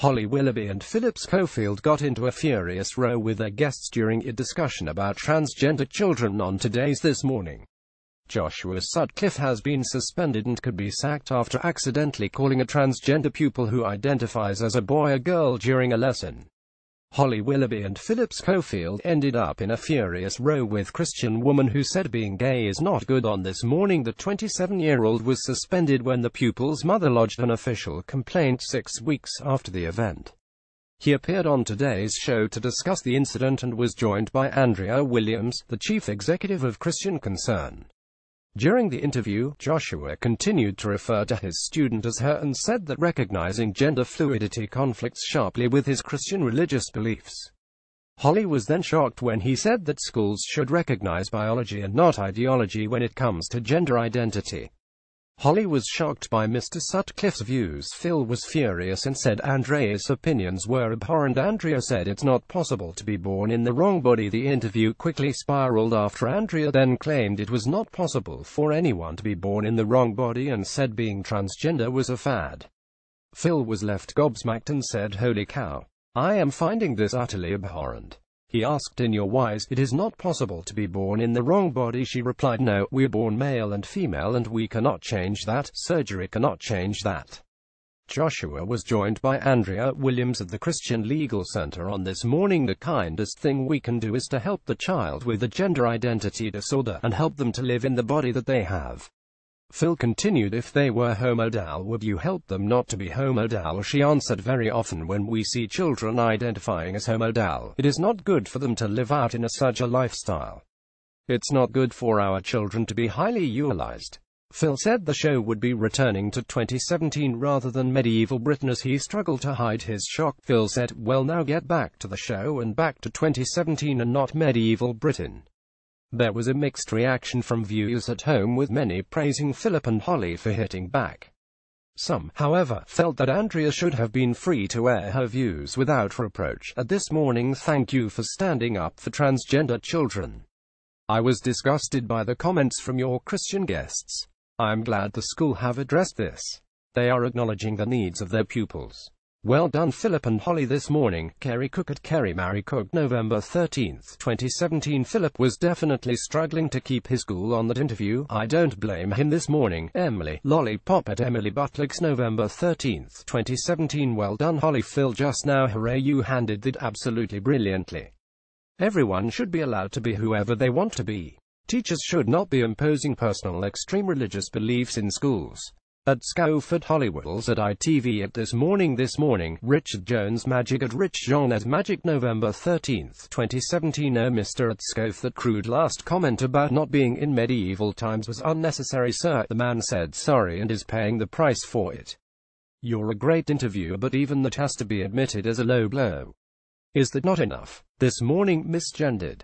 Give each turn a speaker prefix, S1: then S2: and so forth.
S1: Holly Willoughby and Phillip Schofield got into a furious row with their guests during a discussion about transgender children on today's This Morning. Joshua Sutcliffe has been suspended and could be sacked after accidentally calling a transgender pupil who identifies as a boy a girl during a lesson. Holly Willoughby and Phillip Schofield ended up in a furious row with Christian woman who said being gay is not good. On This Morning, the 27-year-old was suspended when the pupil's mother lodged an official complaint 6 weeks after the event. He appeared on today's show to discuss the incident and was joined by Andrea Williams, the chief executive of Christian Concern. During the interview, Joshua continued to refer to his student as her and said that recognizing gender fluidity conflicts sharply with his Christian religious beliefs. Holly was then shocked when he said that schools should recognize biology and not ideology when it comes to gender identity. Holly was shocked by Mr Sutcliffe's views. Phil was furious and said Andrea's opinions were abhorrent. Andrea said it's not possible to be born in the wrong body. The interview quickly spiraled after Andrea then claimed it was not possible for anyone to be born in the wrong body and said being transgender was a fad. Phil was left gobsmacked and said, "Holy cow. I am finding this utterly abhorrent." He asked, "In your wise, it is not possible to be born in the wrong body?" She replied, "No, we're born male and female and we cannot change that. Surgery cannot change that." Joshua was joined by Andrea Williams at the Christian Legal Center on This Morning. The kindest thing we can do is to help the child with a gender identity disorder and help them to live in the body that they have. Phil continued, "If they were homodal, would you help them not to be homodal?" She answered, "Very often when we see children identifying as homodal, it is not good for them to live out in such a lifestyle. It's not good for our children to be highly utilized." Phil said the show would be returning to 2017 rather than medieval Britain as he struggled to hide his shock. Phil said, "Well, now get back to the show and back to 2017 and not medieval Britain." There was a mixed reaction from viewers at home, with many praising Phillip and Holly for hitting back. Some, however, felt that Andrea should have been free to air her views without reproach. At This Morning, thank you for standing up for transgender children. I was disgusted by the comments from your Christian guests. I am glad the school have addressed this. They are acknowledging the needs of their pupils. Well done, Phillip and Holly. This Morning, Kerry Cook at Kerry Mary Cook, November 13, 2017. Phillip was definitely struggling to keep his cool on that interview. I don't blame him. This Morning, Emily Lollipop at Emily Butlix, November 13, 2017. Well done, Holly. Phil, just now, hooray, you handled it absolutely brilliantly. Everyone should be allowed to be whoever they want to be. Teachers should not be imposing personal extreme religious beliefs in schools. At Schofield Hollywoods at ITV at This Morning. Richard Jones Magic at Rich Jones Magic, November 13, 2017. Oh, Mr. at Scof, that crude last comment about not being in medieval times was unnecessary, sir. The man said sorry and is paying the price for it. You're a great interviewer, but even that has to be admitted as a low blow. Is that not enough? This Morning, misgendered.